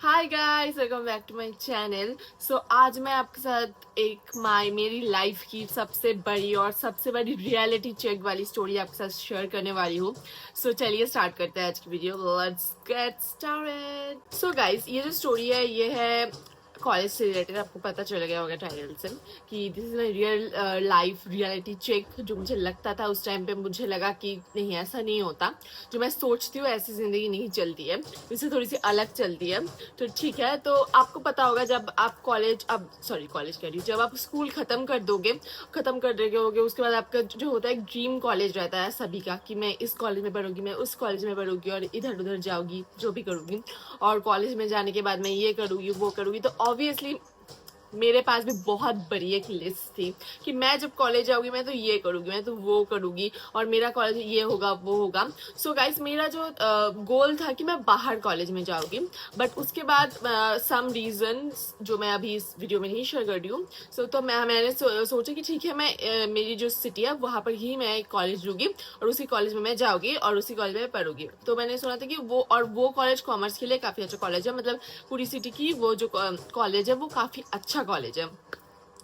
Hi guys, welcome back to my channel. So आज मैं आपके साथ मेरी लाइफ की सबसे बड़ी और सबसे बड़ी रियलिटी चेक वाली स्टोरी आपके साथ शेयर करने वाली हूँ। सो चलिए स्टार्ट करते हैं आज की video. Let's get started. So guys, ये जो स्टोरी है ये है कॉलेज से रिलेटेड। आपको पता चल गया होगा टाइटल से कि this is my real life reality check. जो मुझे लगता था उस टाइम पे, मुझे लगा कि नहीं, ऐसा नहीं होता। जो मैं सोचती हूँ ऐसी जिंदगी नहीं चलती है, इससे थोड़ी सी अलग चलती है। तो ठीक है, तो आपको पता होगा जब आप कॉलेज कह रही हूँ, जब आप स्कूल खत्म कर रहे होगे, उसके बाद आपका जो होता है ड्रीम कॉलेज रहता है सभी का, कि मैं इस कॉलेज में पढ़ूंगी, मैं उस कॉलेज में पढ़ूंगी और इधर उधर जाऊंगी, जो भी करूंगी। और कॉलेज में जाने के बाद मैं ये करूंगी वो करूंगी। तो ऑब्वियसली मेरे पास भी बहुत बड़ी एक लिस्ट थी कि मैं जब कॉलेज जाऊंगी मैं तो ये करूंगी, मैं तो वो करूंगी, और मेरा कॉलेज ये होगा वो होगा। सो गाइस, मेरा जो गोल था कि मैं बाहर कॉलेज में जाऊंगी, बट उसके बाद सम रीजन जो मैं अभी इस वीडियो में नहीं शेयर कर रही हूँ। तो मैंने सोचा कि ठीक है, मैं मेरी जो सिटी है वहाँ पर ही मैं कॉलेज लूंगी और उसी कॉलेज में मैं जाऊंगी और उसी कॉलेज में पढ़ूंगी। तो मैंने सुना था कि वो कॉलेज कॉमर्स के लिए काफी अच्छा कॉलेज है, मतलब पूरी सिटी की वो जो कॉलेज है वो काफी अच्छा कॉलेज है।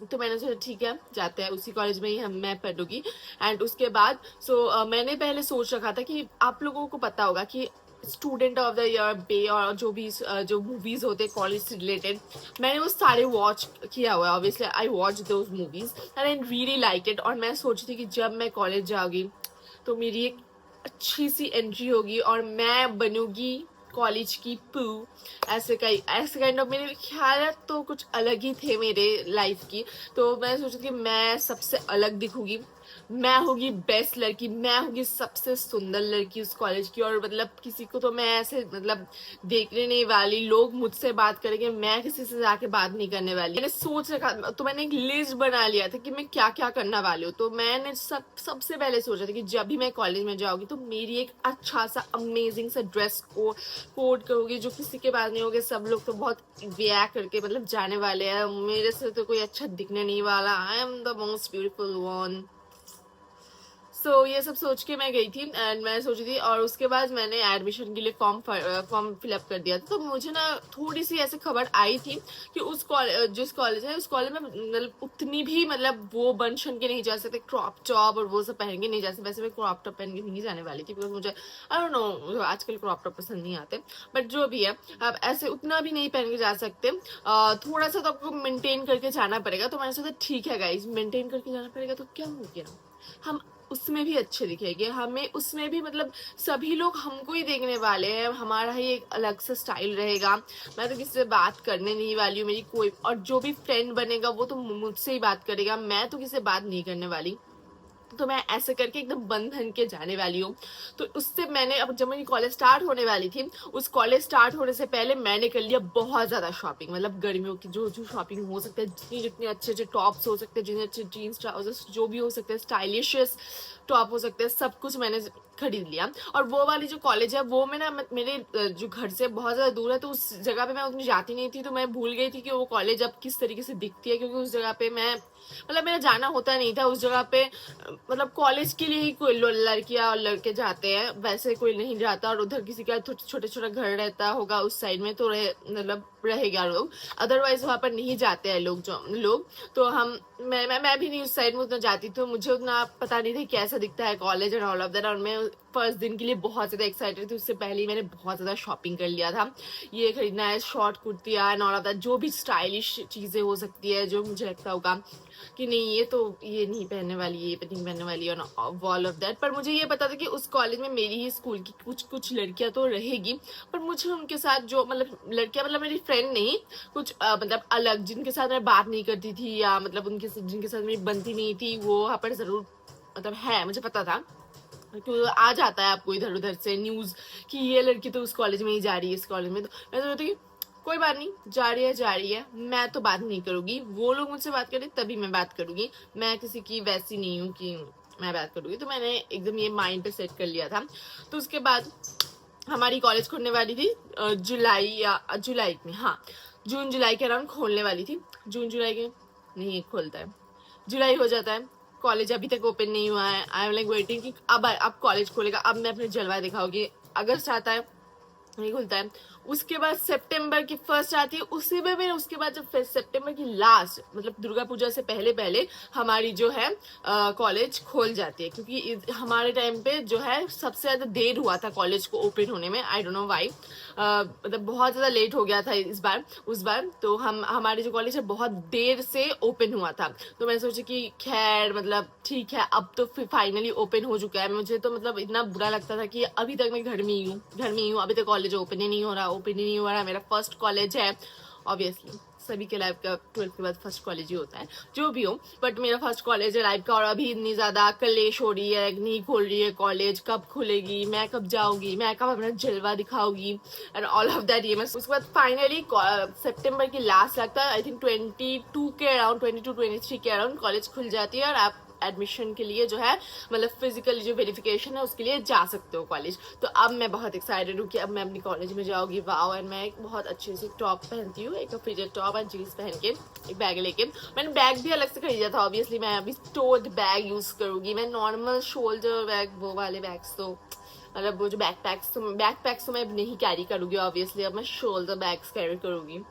तो मैंने सोचा ठीक है, जाते हैं उसी कॉलेज में ही मैं पढ़ूंगी। एंड उसके बाद मैंने पहले सोच रखा था कि आप लोगों को पता होगा कि स्टूडेंट ऑफ द ईयर बे और जो भी जो मूवीज होते हैं कॉलेज से रिलेटेड, मैंने वो सारे वॉच किया हुआ है। Obviously I watch those movies and I really like it. और मैं सोची थी कि जब मैं कॉलेज जाऊंगी तो मेरी एक अच्छी सी एंट्री होगी और मैं बनूंगी कॉलेज की पू। ऐसे काइंड ऑफ मेरे ख्याल तो कुछ अलग ही थे मेरे लाइफ की। तो मैं सोची कि मैं सबसे अलग दिखूंगी, मैं होगी बेस्ट लड़की, मैं होगी सबसे सुंदर लड़की उस कॉलेज की। और मतलब किसी को तो मैं ऐसे मतलब देखने नहीं वाली, लोग मुझसे बात करेंगे, मैं किसी से जाके बात नहीं करने वाली। मैंने सोच रखा, तो मैंने एक लिस्ट बना लिया था कि मैं क्या क्या करना वाली हूँ। तो मैंने सबसे पहले सोचा था कि जब भी मैं कॉलेज में जाऊंगी तो मेरी एक अच्छा सा अमेजिंग सा ड्रेस कोड करूंगी जो किसी के पास नहीं होगी। सब लोग तो बहुत ब्या करके मतलब जाने वाले हैं, मेरे से तो कोई अच्छा दिखने नहीं वाला। I am the most beautiful one. ये सब सोच के मैं गई थी एंड मैं सोची थी। और उसके बाद मैंने एडमिशन के लिए फॉर्म फिलअप कर दिया था। तो मुझे ना थोड़ी सी ऐसे खबर आई थी कि उस कॉलेज, जिस कॉलेज है उस कॉलेज में मतलब उतनी भी मतलब वो बन शन के नहीं जा सकते, क्रॉप टॉप और वो सब पहन के नहीं जा सकते। वैसे मैं क्रॉप टॉप पहन के नहीं जाने वाली थी बिकॉज मुझे आई डोंट नो, आजकल क्रॉप टॉप पसंद नहीं आते। बट जो भी है, अब ऐसे उतना भी नहीं पहन के जा सकते, थोड़ा सा तो आपको मेंटेन करके जाना पड़ेगा। तो मैंने सोचा ठीक है गाइज, मेंटेन करके जाना पड़ेगा तो क्या हो गया, हम उसमें भी अच्छे दिखेंगे, हमें उसमें भी मतलब सभी लोग हमको ही देखने वाले हैं, हमारा ही एक अलग सा स्टाइल रहेगा। मैं तो किसी से बात करने नहीं वाली हूँ, मेरी कोई, और जो भी फ्रेंड बनेगा वो तो मुझसे ही बात करेगा, मैं तो किसी से बात नहीं करने वाली। तो मैं ऐसे करके एकदम बंधन के जाने वाली हूँ। तो उससे मैंने, अब जब मेरी कॉलेज स्टार्ट होने वाली थी, उस कॉलेज स्टार्ट होने से पहले मैंने कर लिया बहुत ज्यादा शॉपिंग। मतलब गर्मियों की जो जो शॉपिंग हो सकता है, जितनी जितने अच्छे अच्छे टॉप्स हो सकते हैं, जितने अच्छे जीन्स ट्राउजर्स जो भी हो सकते हैं, स्टाइलिशियस टॉप हो सकते हैं, सब कुछ मैंने खरीद लिया। और वो वाली जो कॉलेज है वो मैं ना, मेरे जो घर से बहुत ज्यादा दूर है, तो उस जगह पे मैं उतनी जाती नहीं थी। तो मैं भूल गई थी कि वो कॉलेज अब किस तरीके से दिखती है, क्योंकि उस जगह पे मैं मतलब मेरा जाना होता नहीं था उस जगह पे। मतलब कॉलेज के लिए ही कोई लड़कियां और लड़के जाते हैं, वैसे कोई नहीं जाता। और उधर किसी का छोटे छोटा घर रहता होगा उस साइड में, तो मतलब रहेगा लोग, अदरवाइज वहां पर नहीं जाते हैं लोग। तो मैं भी नहीं उस साइड में उतना जाती, तो मुझे उतना पता नहीं था कैसा दिखता है college and all of that. और मैं फर्स्ट दिन के लिए बहुत ज्यादा एक्साइटेड थी, उससे पहले ही मैंने बहुत ज्यादा शॉपिंग कर लिया था। ये खरीदना है, शॉर्ट कुर्तियां एंड ऑल ऑफ दैट, जो भी स्टाइलिश चीजें हो सकती है, जो मुझे लगता होगा कि नहीं ये नहीं पहनने वाली, ये नहीं पहनने वाली और ऑल ऑफ दैट। पर मुझे ये पता था कि उस कॉलेज में मेरी ही स्कूल की कुछ लड़कियां तो रहेगी, पर मुझे उनके साथ जो मतलब लड़कियां, मतलब मेरी फ्रेंड नहीं, कुछ मतलब अलग, जिनके साथ मैं बात नहीं करती थी या मतलब जिनके साथ मेरी बनती नहीं थी, वो वहाँ पर जरूर मतलब है, मुझे पता था। क्योंकि आ जाता है आपको इधर उधर से न्यूज कि ये लड़की तो उस कॉलेज में ही जा रही है, इस कॉलेज में। तो मैं तो कि कोई बात नहीं, जा रही है, मैं तो बात नहीं करूंगी, वो लोग मुझसे बात करें तभी मैं बात करूंगी, मैं किसी की वैसी नहीं हूँ कि मैं बात करूंगी। तो मैंने एकदम ये माइंड पे सेट कर लिया था। तो उसके बाद हमारी कॉलेज खुलने वाली थी जुलाई में, हाँ, जून जुलाई के अराउंड खोलने वाली थी। जून जुलाई के नहीं खोलता है, जुलाई हो जाता है, कॉलेज अभी तक ओपन नहीं हुआ है। आई एम लाइक वेटिंग कि अब कॉलेज खोलेगा, अब मैं अपने जलवा दिखाऊंगी। अगस्त आता है, नहीं खुलता है, उसके बाद सितंबर की फर्स्ट आती है, उसी में भी उसके बाद जब सितंबर की लास्ट मतलब दुर्गा पूजा से पहले पहले हमारी जो है कॉलेज खोल जाती है, क्योंकि हमारे टाइम पे जो है सबसे ज्यादा देर हुआ था कॉलेज को ओपन होने में। आई डोंट नो व्हाई, मतलब बहुत ज्यादा लेट हो गया था इस बार उस बार। तो हमारे जो कॉलेज है बहुत देर से ओपन हुआ था, तो मैंने सोचा कि खैर मतलब ठीक है, अब तो फिर फाइनली ओपन हो चुका है। मुझे तो मतलब इतना बुरा लगता था कि अभी तक मैं घर में ही हूँ, अभी तक कॉलेज ओपन ही नहीं हो रहा, मेरा फर्स्ट कॉलेज है। ऑब्वियसली सभी के लाइफ का 12th के बाद फर्स्ट कॉलेज ही होता है, जो भी हो, बट मेरा फर्स्ट कॉलेज है लाइफ का। और अभी इतनी ज्यादा कलेश हो रही है, नहीं खोल रही है कॉलेज, कब खुलेगी, मैं कब जाऊंगी, मैं कब अपना जलवा दिखाऊंगी एंड ऑल ऑफ दैट। ये मैं उसके बाद फाइनली सितंबर की लास्ट लगता है, आई थिंक 22 के अराउंड, 22-23 के अराउंड कॉलेज खुल जाती है और आप एडमिशन के लिए जो है मतलब फिजिकली जो वेरिफिकेशन है उसके लिए जा सकते हो कॉलेज। तो अब मैं बहुत एक्साइटेड हूँ कि अब मैं अपनी कॉलेज में जाऊंगी। वाओ। एंड मैं एक बहुत अच्छी सी टॉप पहनती हूँ, एक फिटेड टॉप और जीन्स पहन के, एक बैग लेके। मैंने बैग भी अलग से खरीदा था, ऑब्वियसली मैं अभी टोट बैग यूज करूंगी। मैं नॉर्मल शोल्डर बैग, वो वाले बैग्स तो मतलब वो जो बैकपैक्स तो मैं नहीं कैरी करूंगी ऑब्वियसली, अब मैं शोल्डर बैग्स कैरी करूंगी।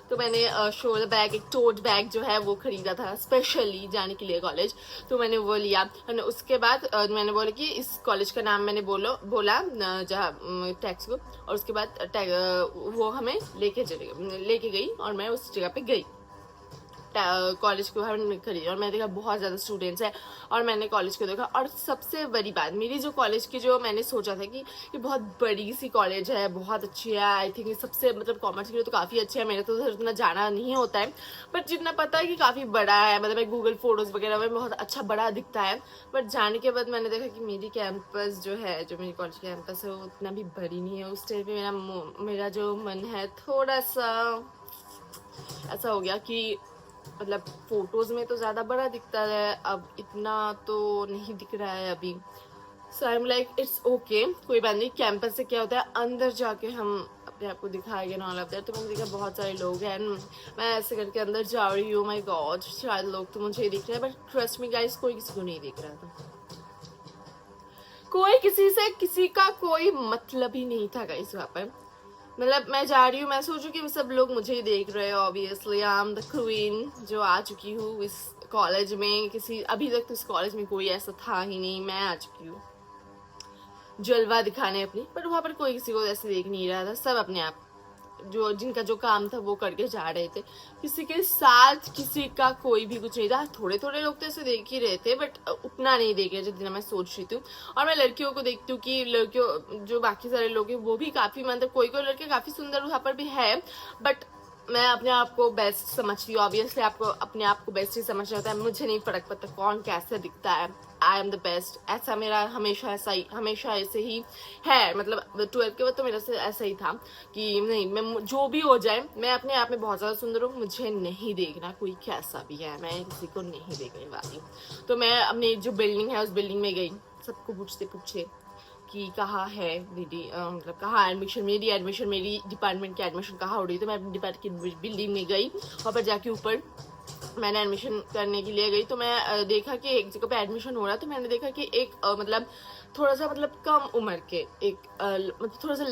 तो मैंने शोल्डर बैग, एक टोट बैग जो है वो खरीदा था स्पेशली जाने के लिए कॉलेज, तो मैंने वो लिया। और उसके बाद मैंने बोला कि इस कॉलेज का नाम मैंने बोला जहाँ टैक्स को, और उसके बाद वो हमें लेके गई और मैं उस जगह पे गई कॉलेज को खरीदी। और मैंने देखा बहुत ज़्यादा स्टूडेंट्स है और मैंने कॉलेज को देखा। और सबसे बड़ी बात मेरी जो कॉलेज की, जो मैंने सोचा था कि ये बहुत बड़ी सी कॉलेज है, बहुत अच्छी है, आई थिंक सबसे मतलब कॉमर्स के लिए तो काफ़ी अच्छी है। मेरा तो उधर उतना जाना नहीं होता है, बट जितना पता है कि काफ़ी बड़ा है, मतलब गूगल फोटोज़ वगैरह में बहुत अच्छा बड़ा दिखता है। बट जाने के बाद मैंने देखा कि मेरी कैंपस जो है, जो मेरी कॉलेज कैंपस है, वो उतना भी बड़ी नहीं है। उस टाइम पे मेरा जो मन है थोड़ा सा ऐसा हो गया कि मतलब फोटोज में तो ज्यादा बड़ा दिखता है, अब इतना तो नहीं दिख रहा है अभी। So I am like it's okay, कोई बात नहीं। कैंपस से क्या होता है, अंदर जाके हम अपने आप को दिखाएंगे ना ऑल ऑफ दैट। तो मैंने देखा बहुत सारे लोग हैं, मैं ऐसे करके अंदर जा रही हूँ, माय गॉड शायद लोग तो मुझे दिख रहे हैं, बट ट्रस्ट मी गाइस, कोई किसी को नहीं दिख रहा था। कोई किसी से किसी का कोई मतलब ही नहीं था गाइस वहाँ पर। मतलब मैं जा रही हूँ, मैं सोचू कि सब लोग मुझे ही देख रहे हैं। Obviously I am the queen जो आ चुकी हूँ इस कॉलेज में। अभी तक तो इस कॉलेज में कोई ऐसा था ही नहीं, मैं आ चुकी हूँ जलवा दिखाने अपनी। बट वहां पर कोई किसी को ऐसे देख नहीं रहा था, सब अपने आप जिनका जो काम था वो करके जा रहे थे। किसी के साथ किसी का कोई भी कुछ नहीं था। थोड़े थोड़े लोग तो ऐसे देख ही रहे थे, बट उतना नहीं देख रहे जितना मैं सोच रही थी। और मैं लड़कियों को देखती हूँ कि लड़कियों जो बाकी सारे लोग हैं वो भी काफी, मतलब कोई कोई लड़के काफी सुंदर वहां पर भी है, बट मैं अपने आप को बेस्ट समझती हूँ। ऑब्वियसली आपको अपने आप को बेस्ट ही समझना होता है, मुझे नहीं फर्क पड़ता कौन कैसे दिखता है, आई एम द बेस्ट। ऐसा मेरा हमेशा ऐसे ही है। मतलब 12th के बाद तो मेरा से ऐसा ही था कि नहीं, मैं जो भी हो जाए मैं अपने आप में बहुत ज़्यादा सुंदर हूँ, मुझे नहीं देखना कोई कैसा भी है, मैं किसी को नहीं देखने वाली। तो मैं अपनी जो बिल्डिंग है उस बिल्डिंग में गई, सबको पूछे कि कहाँ है मेरी मतलब कहाँ एडमिशन, मेरी डिपार्टमेंट की एडमिशन कहाँ हो रही है। तो मैं अपनी डिपार्टमेंट की बिल्डिंग में गई, वहाँ पर जाके ऊपर मैंने एडमिशन करने के लिए गई। तो मैं देखा कि एक जगह पे एडमिशन हो रहा है। तो मैंने देखा कि एक मतलब थोड़ा सा मतलब कम उम्र के एक मतलब थोड़ा सा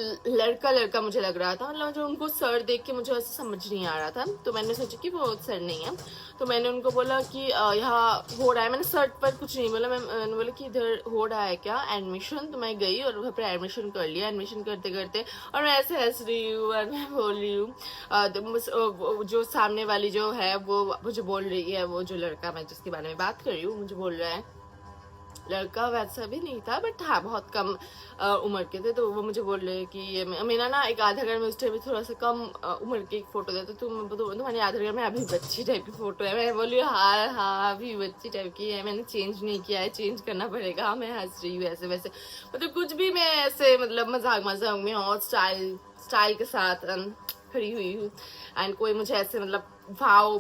लड़का मुझे लग रहा था। मतलब जो उनको सर देख के मुझे ऐसे समझ नहीं आ रहा था, तो मैंने सोचा कि वो सर नहीं है। तो मैंने उनको बोला कि यहाँ हो रहा है, मैंने सर्ट पर कुछ नहीं बोला, मैंने बोला कि इधर हो रहा है क्या एडमिशन। तो मैं गई और वहाँ पर एडमिशन कर लिया। एडमिशन करते करते और मैं ऐसे हंस रही हूँ और मैं बोल रही हूँ, जो सामने वाली जो है वो मुझे बोल रही है, वो जो लड़का मैं जिसके बारे में बात कर रही हूँ मुझे बोल रहा है, लड़का वैसा भी नहीं था बट हाँ बहुत कम उम्र के थे। तो वो मुझे बोल रहे कि ये मेरा ना एक आधार कार्ड में उस टाइम में थोड़ा सा कम उम्र की एक फोटो देते, तो तुम्हारे आधार कार्ड में अभी बच्ची टाइप की फोटो है। मैं बोली हाँ अभी बच्ची टाइप की है, मैंने चेंज नहीं किया है, चेंज करना पड़ेगा। मैं हंस रही हूँ ऐसे वैसे, मतलब कुछ भी मैं ऐसे मतलब मजाक में और स्टाइल के साथ खड़ी हुई हूँ। एंड कोई मुझे ऐसे मतलब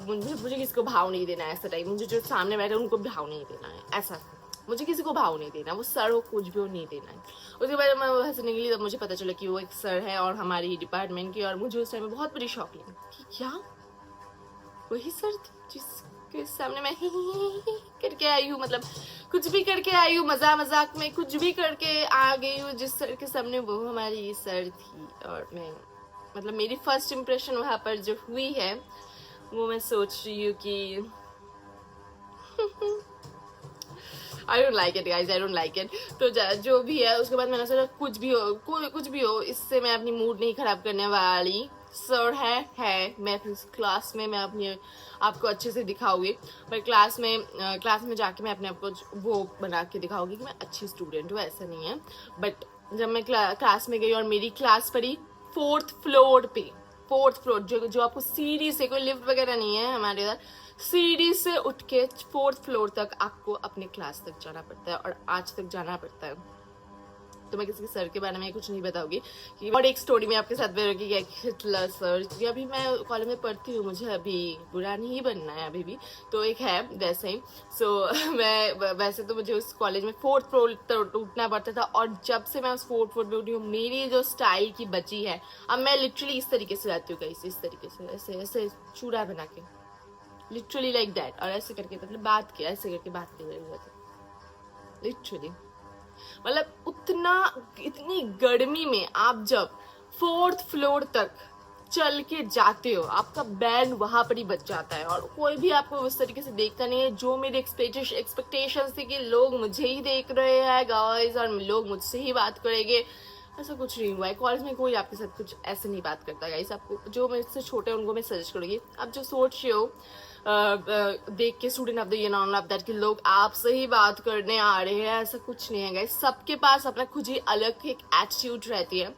मुझे किसको भाव नहीं देना है ऐसा टाइप, मुझे जो सामने बैठे उनको भाव नहीं देना है ऐसा, मुझे किसी को भाव नहीं देना, वो सर हो कुछ भी हो नहीं देना है। उसके बाद मैं हंसने निकली तब मुझे पता चला कि वो एक सर है और हमारी डिपार्टमेंट की। और मुझे उस टाइम में बहुत बड़ी शॉक लगी कि क्या वही सर जिसके सामने मैं करके आई हूँ। मतलब कुछ भी करके आई हूँ, मजाक मजाक में कुछ भी करके आ गई हूँ जिस सर के सामने, वो हमारी सर थी। और मैं मतलब मेरी फर्स्ट इम्प्रेशन वहाँ पर जो हुई है वो मैं सोच रही हूँ कि I don't like it guys, I don't like it. तो जो भी है उसके बाद मैंने सोचा कुछ भी हो, कुछ भी हो, इससे मैं अपनी मूड नहीं खराब करने वाली। सर है मैं अपनी क्लास में मैं अपनी आपको अच्छे से दिखाऊंगी, पर क्लास में जाके मैं अपने आप को वो बना के दिखाऊंगी कि मैं अच्छी स्टूडेंट हूँ, ऐसा नहीं है। बट जब मैं क्लास में गई और मेरी क्लास पड़ी 4th फ्लोर पे, 4th फ्लोर, जो आपको सीढ़ी से, कोई लिफ्ट वगैरह नहीं है हमारे इधर, सीढ़ी से उठ के 4th फ्लोर तक आपको अपने क्लास तक जाना पड़ता है, और आज तक जाना पड़ता है। तो मैं किसी के सर के बारे में कुछ नहीं बताऊंगी कि, और एक स्टोरी में आपके साथ बेरोगी हिटलर सर, क्योंकि अभी मैं कॉलेज में पढ़ती हूँ, मुझे अभी बुरा नहीं बनना है अभी भी, तो एक है वैसे ही। सो मैं वैसे तो मुझे उस कॉलेज में 4th फ्लोर तक उठना पड़ता था, और जब से मैं उस 4th फ्लोर पे उठी हूँ, मेरी जो स्टाइल की बची है, अब मैं लिटरली इस तरीके से जाती हूँ, इस तरीके से, ऐसे ऐसे चूड़ा बना के, लिटरली लाइक दैट, और ऐसे करके मतलब बात किया, ऐसे करके बात की लिटरली। मतलब इतनी गर्मी में आप जब 4th फ्लोर तक चल के जाते हो, आपका बैंड वहां पर ही बच जाता है, और कोई भी आपको उस तरीके से देखता नहीं है। जो मेरी एक्सपेक्टेशन थी कि लोग मुझे ही देख रहे हैं गाइस, और लोग मुझसे ही बात करेंगे, ऐसा कुछ नहीं हुआ है। कॉलेज में कोई आपके साथ कुछ ऐसे नहीं बात करता गाइस। आपको जो मेरे से छोटे हैं उनको मैं सजेस्ट करूंगी, आप जो सोच रहे हो देख के student of the year on off that कि लोग आपसे ही बात करने आ रहे हैं, ऐसा कुछ नहीं है गाइस। सबके पास अपना खुद ही अलग एक एटीट्यूड रहती है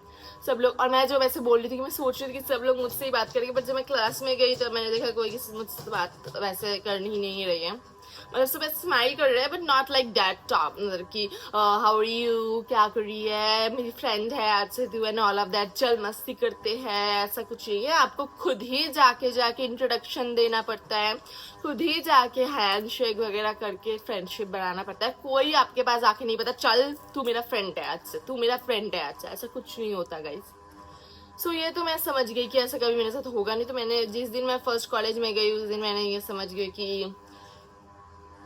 सब लोग। और मैं जो वैसे बोल रही थी कि मैं सोच रही थी कि सब लोग मुझसे ही बात करेंगे, बट जब मैं क्लास में गई तो मैंने देखा कोई किसी मुझसे बात वैसे करनी ही नहीं रही है। मतलब सब स्माइल कर रहे हैं, but not like that top, मतलब कि हाउ आर यू, क्या कर रही है, मेरी फ्रेंड है आज से तू, एंड ऑल ऑफ दैट, चल मस्ती करते हैं, ऐसा कुछ नहीं है। आपको खुद ही जाके इंट्रोडक्शन देना पड़ता है, खुद ही जाके हैंड शेक वगैरह करके फ्रेंडशिप बनाना पड़ता है। कोई आपके पास आके नहीं पता चल तू मेरा फ्रेंड है आज से, तू मेरा फ्रेंड है आज से, ऐसा कुछ नहीं होता गाइज। सो ये तो मैं समझ गई कि ऐसा कभी मेरे साथ होगा नहीं। तो मैंने जिस दिन मैं फर्स्ट कॉलेज में गई उस दिन मैंने ये समझ गई कि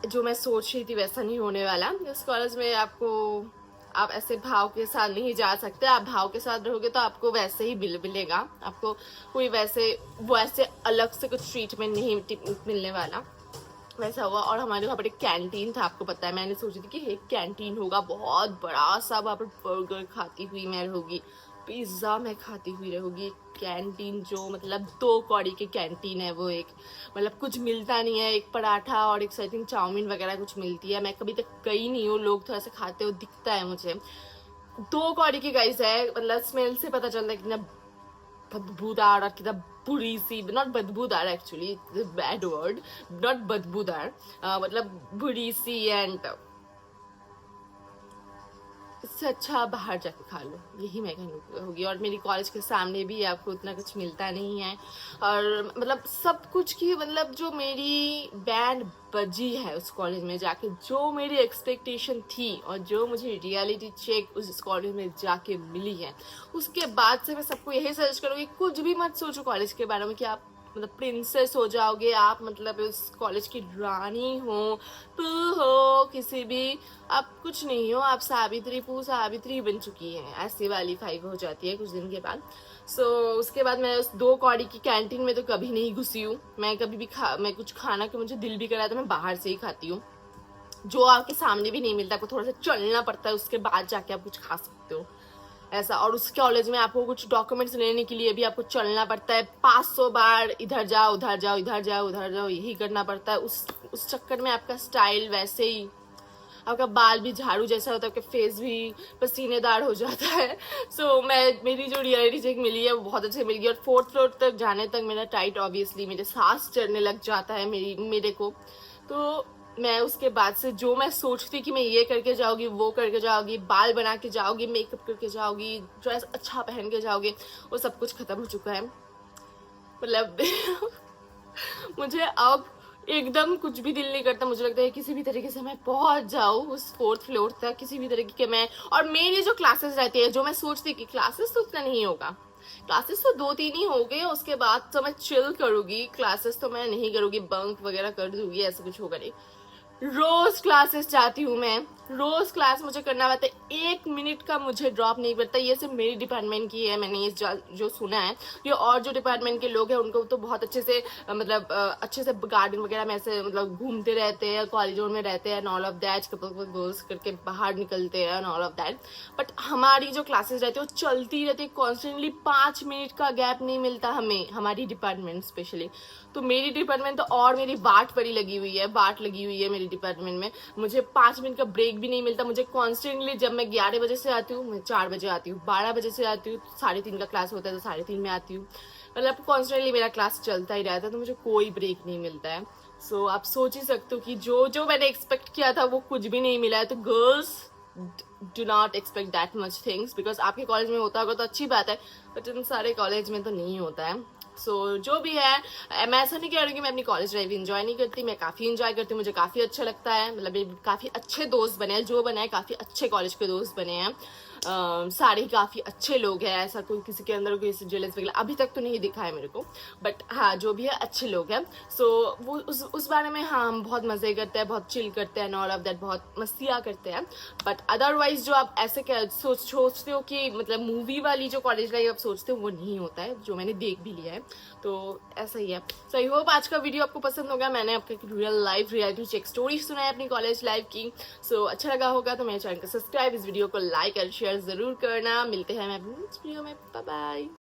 जो मैं सोच रही थी वैसा नहीं होने वाला। इस कॉलेज में आप ऐसे भाव के साथ नहीं जा सकते, आप भाव के साथ रहोगे तो आपको वैसे ही बिल मिलेगा, आपको कोई वैसे अलग से कुछ ट्रीटमेंट नहीं मिलने वाला, वैसा हुआ। और हमारे वहाँ पर एक कैंटीन था, आपको पता है, मैंने सोची थी कि एक कैंटीन होगा बहुत बड़ा सा, वहाँ पर बर्गर खाती हुई मैं रहूँगी, पिज्ज़ा मैं खाती हुई रहूँगी। कैंटीन जो मतलब 2 कौड़ी की कैंटीन है वो, एक मतलब कुछ मिलता नहीं है, एक पराठा और एक आई थिंक चाउमीन वगैरह कुछ मिलती है। मैं कभी तक गई नहीं हूँ, लोग तो ऐसे खाते हुए दिखता है मुझे। 2 कौड़ी की गाइस है, मतलब स्मेल से पता चलता है कितना बदबूदार और कितना बुरी सी, नॉट बदबूदार एक्चुअली, बैड वर्ड, नॉट बदबूदार, मतलब बुरी सी, एंड इससे अच्छा बाहर जाके खा लो, यही मैं कहूँगी। और मेरी कॉलेज के सामने भी आपको उतना कुछ मिलता नहीं है, और मतलब सब कुछ की मतलब जो मेरी बैंड बजी है उस कॉलेज में जाके, जो मेरी एक्सपेक्टेशन थी और जो मुझे रियलिटी चेक उस कॉलेज में जाके मिली है, उसके बाद से मैं सबको यही सजेस्ट करूँगी कुछ भी मत सोचो कॉलेज के बारे में कि आप मतलब प्रिंसेस हो जाओगे, आप मतलब उस कॉलेज की रानी हो, किसी भी, आप कुछ नहीं हो, आप सावित्री बन चुकी हैं, ऐसी वाली फाइव हो जाती है कुछ दिन के बाद। सो उसके बाद मैं उस 2 कौड़ी की कैंटीन में तो कभी नहीं घुसी हूँ। मैं कभी भी मैं कुछ खाना के मुझे दिल भी करा तो मैं बाहर से ही खाती हूँ, जो आपके सामने भी नहीं मिलता, आपको थोड़ा सा चलना पड़ता है, उसके बाद जाके आप कुछ खा सकते हो ऐसा। और उस कॉलेज में आपको कुछ डॉक्यूमेंट्स लेने के लिए भी आपको चलना पड़ता है 500 बार, इधर जाओ उधर जाओ, इधर जाओ उधर जाओ, यही करना पड़ता है। उस चक्कर में आपका स्टाइल वैसे ही, आपका बाल भी झाड़ू जैसा होता है, आपका फेस भी पसीनेदार हो जाता है। सो मेरी जो रियलिटी चेक मिली है वो बहुत अच्छे मिल गई। और 4th फ्लोर तक जाने तक मेरा टाइट, ऑब्वियसली मेरे सांस चढ़ने लग जाता है मेरे को। तो मैं उसके बाद से जो मैं सोचती कि मैं ये करके जाऊंगी, वो करके जाऊंगी, बाल बना के जाओगी, मेकअप करके जाओगी, ड्रेस अच्छा पहन के जाओगे, वो सब कुछ खत्म हो चुका है। मतलब मुझे अब एकदम कुछ भी दिल नहीं करता, मुझे लगता है किसी भी तरीके से मैं पहुंच जाऊँ उस 4th फ्लोर तक, किसी भी तरीके के मैं। और मेरी जो क्लासेस रहती है, जो मैं सोचती कि क्लासेस तो उतना नहीं होगा, क्लासेस तो 2-3 ही हो गए, उसके बाद तो मैं चिल करूंगी, क्लासेस तो मैं नहीं करूंगी, बंक वगैरह कर दूंगी, ऐसा कुछ होगा नहीं। रोज क्लासेस जाती हूँ मैं, रोज क्लास मुझे करना पड़ता है, 1 मिनट का मुझे ड्रॉप नहीं पड़ता। ये सिर्फ मेरी डिपार्टमेंट की है, मैंने ये जो सुना है। ये और जो डिपार्टमेंट के लोग हैं उनको तो बहुत अच्छे से मतलब अच्छे से गार्डन वगैरह में ऐसे मतलब घूमते रहते हैं, कॉरिडोर में रहते हैं, all of that, couple goals करके बाहर निकलते हैं, ऑल ऑफ दैट। बट हमारी जो क्लासेस रहती है वो चलती रहती है कॉन्स्टेंटली, 5 मिनट का गैप नहीं मिलता हमें, हमारी डिपार्टमेंट स्पेशली। तो मेरी डिपार्टमेंट तो और मेरी बाट पड़ी लगी हुई है, बाट लगी हुई है मेरी डिपार्टमेंट में। मुझे 5 मिनट का ब्रेक भी नहीं मिलता। मुझे कॉन्स्टेंटली, जब मैं 11 बजे से आती हूँ मैं 4 बजे आती हूँ, 12 बजे से आती हूँ 3:30 का क्लास होता है तो 3:30 में आती हूँ। मतलब कॉन्स्टेंटली मेरा क्लास चलता ही रहता है, तो मुझे कोई ब्रेक नहीं मिलता है। सो आप सोच ही सकते हो कि जो जो मैंने एक्सपेक्ट किया था वो कुछ भी नहीं मिला है। तो girls, do not expect that much things, because आपके कॉलेज में होता होगा तो अच्छी बात है, बट इन सारे कॉलेज में तो नहीं होता है। जो भी है, मैं ऐसा नहीं कह रही हूँ कि मैं अपनी कॉलेज लाइफ इंजॉय नहीं करती, मैं काफ़ी इंजॉय करती हूँ, मुझे काफ़ी अच्छा लगता है। मतलब मेरे काफ़ी अच्छे दोस्त बने हैं, जो बने हैं काफ़ी अच्छे कॉलेज के दोस्त बने हैं। सारे ही काफ़ी अच्छे लोग हैं, ऐसा कोई किसी के अंदर कोई जेलस वगैरह अभी तक तो नहीं दिखा है मेरे को, बट हाँ जो भी है अच्छे लोग हैं। वो उस बारे में हाँ हम बहुत मज़े करते हैं, बहुत चिल करते हैं, ऑल ऑफ दैट, बहुत मस्तियाँ करते हैं। बट अदरवाइज जो आप ऐसे सोचते हो कि मतलब मूवी वाली जो कॉलेज लाइफ आप सोचते हो वो नहीं होता है, जो मैंने देख भी लिया है। तो ऐसा ही है। सो आई होप आज का वीडियो आपको पसंद होगा। मैंने आपको real life reality check story सुना है अपनी कॉलेज लाइफ की। अच्छा लगा होगा तो मेरे चैनल को सब्सक्राइब, इस वीडियो को लाइक और शेयर जरूर करना। मिलते हैं मैं नेक्स्ट वीडियो में, बाय बाय।